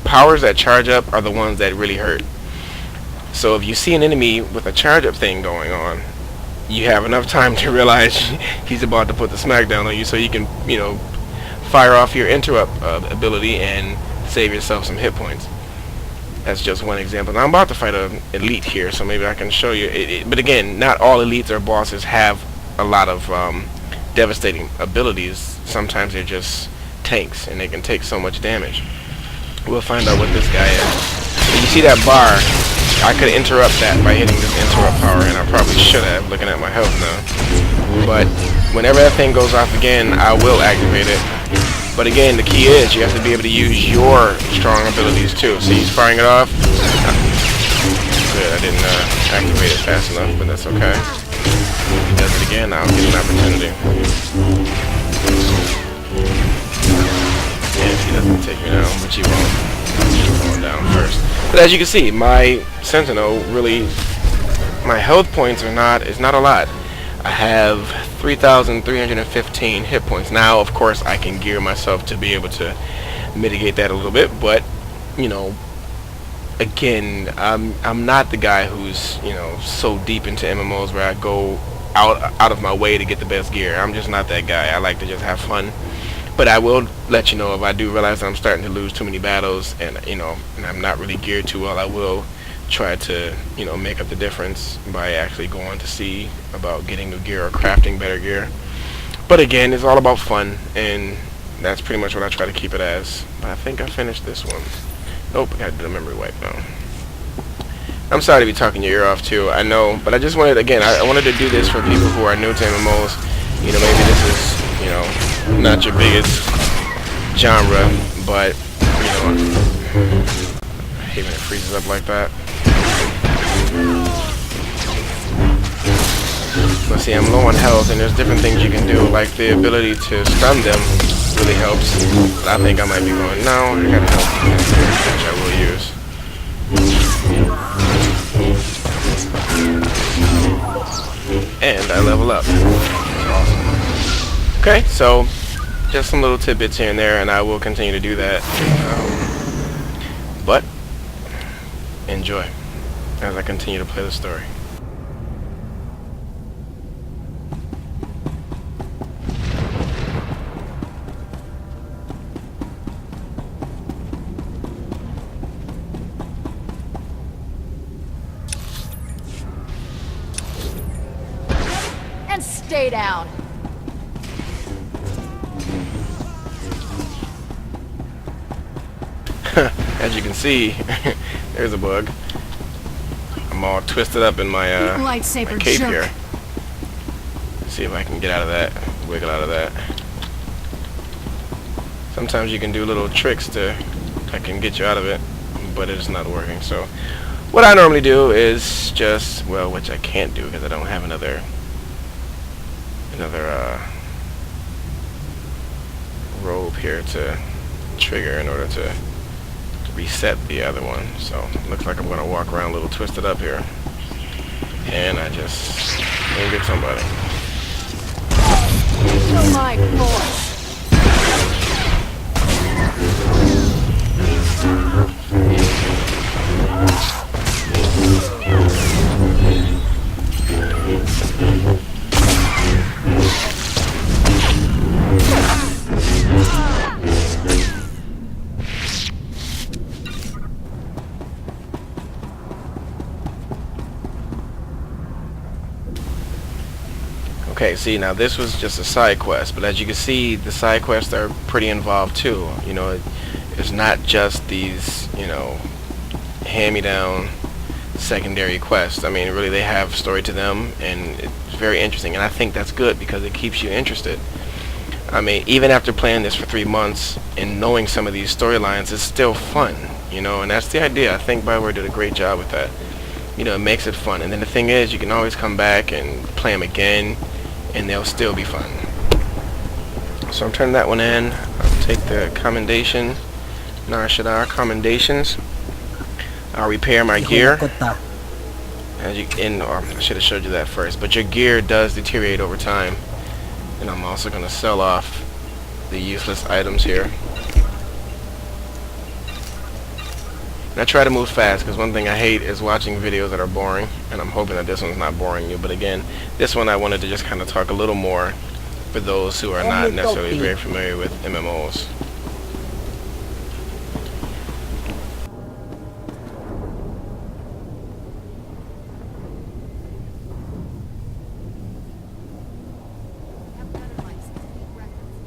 powers that charge up are the ones that really hurt. So if you see an enemy with a charge up thing going on, you have enough time to realize he's about to put the smackdown on you, so you can, fire off your interrupt ability and save yourself some hit points. That's just one example. Now I'm about to fight an elite here, so maybe I can show you. But again, not all elites or bosses have a lot of devastating abilities. Sometimes they're just tanks, and they can take so much damage. We'll find out what this guy is. So you see that bar? I could interrupt that by hitting this interrupt power, and I probably should have, looking at my health now. But whenever that thing goes off again, I will activate it. But again, the key is you have to be able to use your strong abilities too. So he's firing it off. Good, I didn't activate it fast enough, but that's okay. If he does it again, I'll get an opportunity. And he doesn't take me down, which he won't. He's going down first. But as you can see, my Sentinel really, my health points is not a lot. I have 3,315 hit points. Now, of course, I can gear myself to be able to mitigate that a little bit, but again, I'm not the guy who's so deep into MMOs where I go out of my way to get the best gear. I'm just not that guy. I like to just have fun. But I will let you know if I do realize I'm starting to lose too many battles and and I'm not really geared too well. I will try to make up the difference by actually going to see about getting new gear or crafting better gear. But again, it's all about fun, and that's pretty much what I try to keep it as. But I think I finished this one. Nope, I gotta do the memory wipe now. I'm sorry to be talking your ear off too, I know, but I just wanted, again, I wanted to do this for people who are new to MMOs. Maybe this is not your biggest genre, but I hate when it freezes up like that. But see, I'm low on health, and there's different things you can do, like the ability to stun them really helps. But I think I might be going, no, I gotta help, which I will use. And I level up. Awesome. Okay, so just some little tidbits here and there, and I will continue to do that. But enjoy as I continue to play the story. And stay down. As you can see, there's a bug. I'm all twisted up in my Lightsaber cape jerk. here. Let's see if I can get out of that, wiggle out of that. Sometimes you can do little tricks that can get you out of it, but it's not working. So what I normally do is just, well, which I can't do because I don't have another robe here to trigger in order to reset the other one. So looks like I'm gonna walk around a little twisted up here, and I just injured somebody. Oh my God. Okay, see, now this was just a side quest, but as you can see, the side quests are pretty involved too. It's not just these, hand-me-down secondary quests. I mean, really, they have story to them, and it's very interesting, and I think that's good because it keeps you interested. I mean, even after playing this for 3 months and knowing some of these storylines, it's still fun, and that's the idea. I think BioWare did a great job with that. It makes it fun, and then the thing is, you can always come back and play them again, and they'll still be fun. So I'm turning that one in. I'll take the commendation, Nar Shaddaa commendations. I'll repair my gear. As you I should have showed you that first, but your gear does deteriorate over time. And I'm also going to sell off the useless items here. And I try to move fast because one thing I hate is watching videos that are boring, and I'm hoping that this one's not boring you. But again, this one I wanted to just kind of talk a little more for those who are not necessarily very familiar with MMOs.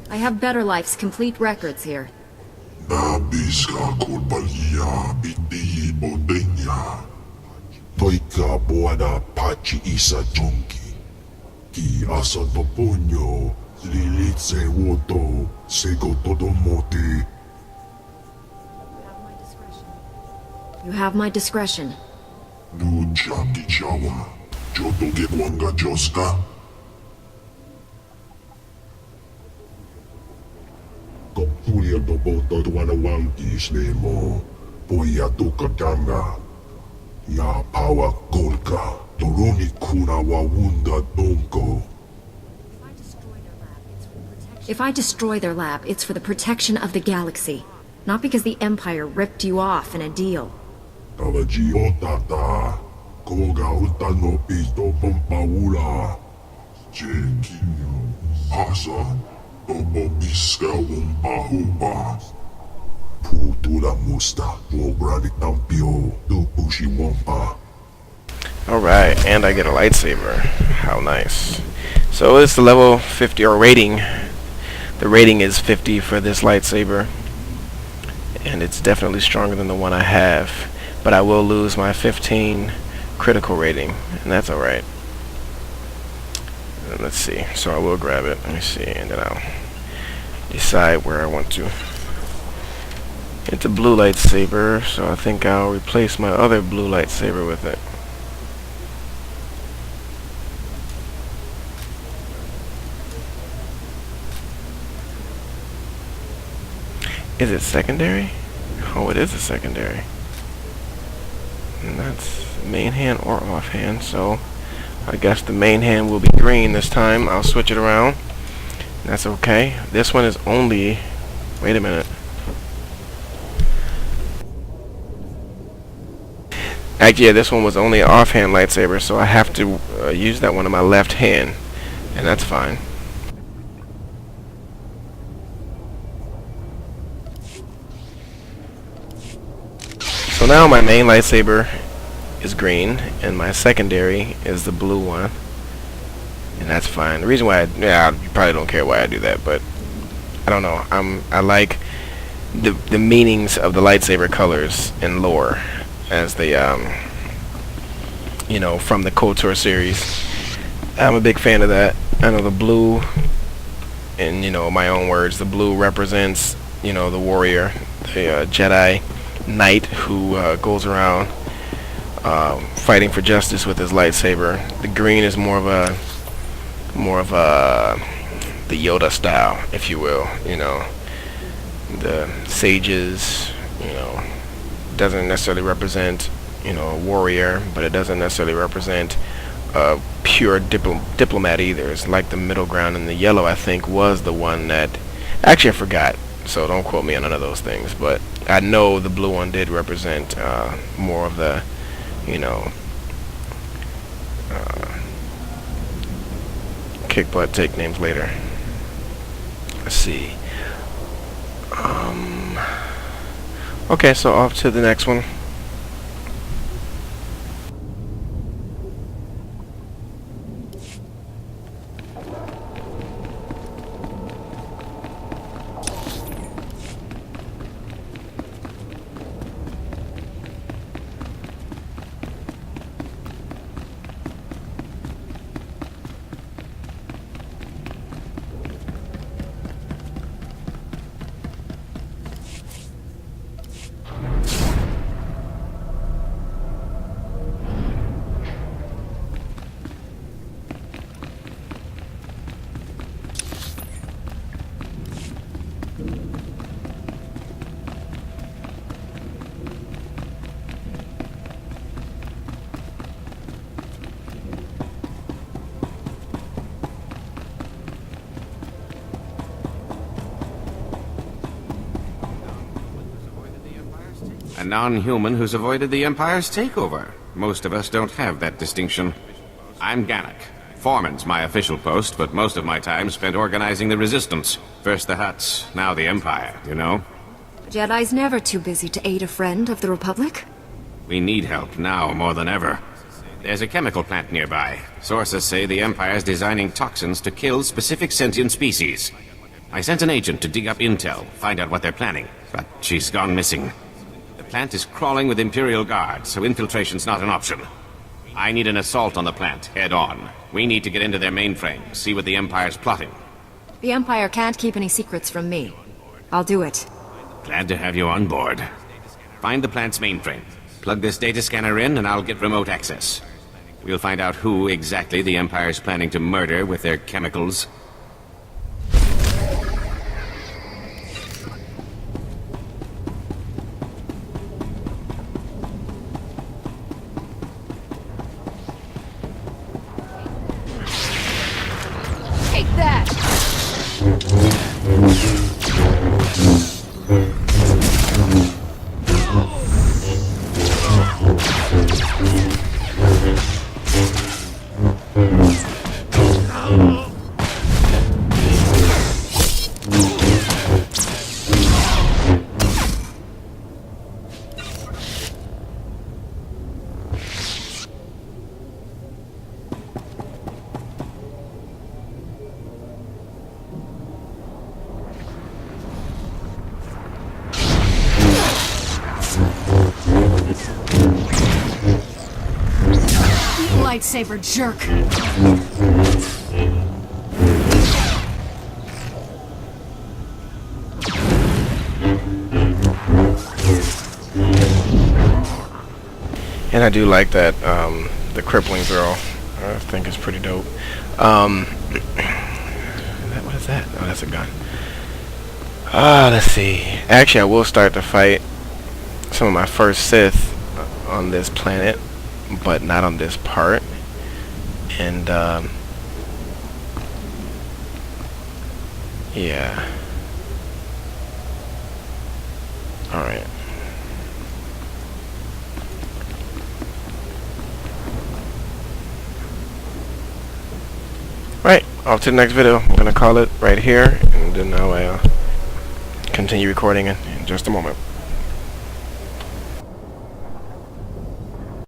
I have Better Life's complete records here. Nabiska kurbalia biti bodenya. Toika boada pachi isa junki. Ki asa toponyo lilitse woto sego todomote. You have my discretion. Nujaki chawa. Joto ke kwanga joska. Kaptulia do boto tuana wangis nemo. Poia tuka janga. Ya pawa golka. Toroni kuna wawunda donko. If I destroy their lab, it's for the protection of the galaxy. Not because the Empire ripped you off in a deal. Tawaji otata. Koga utano pito pompaula. Jekinyo. Asa. Tobo biska wumpa. Putula musta. Wobrani tampio. Tupushi wumpa. Alright, and I get a lightsaber. How nice. So it's the level 50 or rating. The rating is 50 for this lightsaber. And it's definitely stronger than the one I have. But I will lose my 15 critical rating. And that's alright. Let's see. So I will grab it. Let me see. And then I'll decide where I want to. It's a blue lightsaber. So I think I'll replace my other blue lightsaber with it. Is it secondary? Oh, it is a secondary. And that's main hand or offhand, so I guess the main hand will be green this time. I'll switch it around. That's okay. This one is only... Wait a minute. Actually, yeah, this one was only an offhand lightsaber, so I have to use that one in my left hand. And that's fine. So now my main lightsaber is green, and my secondary is the blue one, and that's fine. The reason why, you probably don't care why I do that, but I don't know. I like the meanings of the lightsaber colors in lore, as they, you know, from the KOTOR series. I'm a big fan of that. I know the blue, in my own words, the blue represents, the warrior, the Jedi Knight who goes around fighting for justice with his lightsaber. The green is more of a the Yoda style, if you will. The sages. Doesn't necessarily represent a warrior, but it doesn't necessarily represent a pure diplomat either. It's like the middle ground, and the yellow I think was the one that actually I forgot. So don't quote me on none of those things, but I know the blue one did represent more of the, kick butt, take names later. Let's see. Okay, so off to the next one. A non-human who's avoided the Empire's takeover. Most of us don't have that distinction. I'm Gannock. Foreman's my official post, but most of my time spent organizing the Resistance. First the Hutts, now the Empire, you know? Jedi's never too busy to aid a friend of the Republic. We need help now more than ever. There's a chemical plant nearby. Sources say the Empire's designing toxins to kill specific sentient species. I sent an agent to dig up intel, find out what they're planning, but she's gone missing. The plant is crawling with Imperial guards, so infiltration's not an option. I need an assault on the plant, head on. We need to get into their mainframe, see what the Empire's plotting. The Empire can't keep any secrets from me. I'll do it. Glad to have you on board. Find the plant's mainframe. Plug this data scanner in, and I'll get remote access. We'll find out who exactly the Empire's planning to murder with their chemicals. Take that! Lightsaber jerk. And I do like that, the crippling throw. I think it's pretty dope. What is that? Oh, that's a gun. Let's see. Actually, I will start to fight some of my first Sith on this planet, but not on this part. And yeah. Alright. Right, off to the next video. I'm gonna call it right here, and then I'll continue recording in just a moment.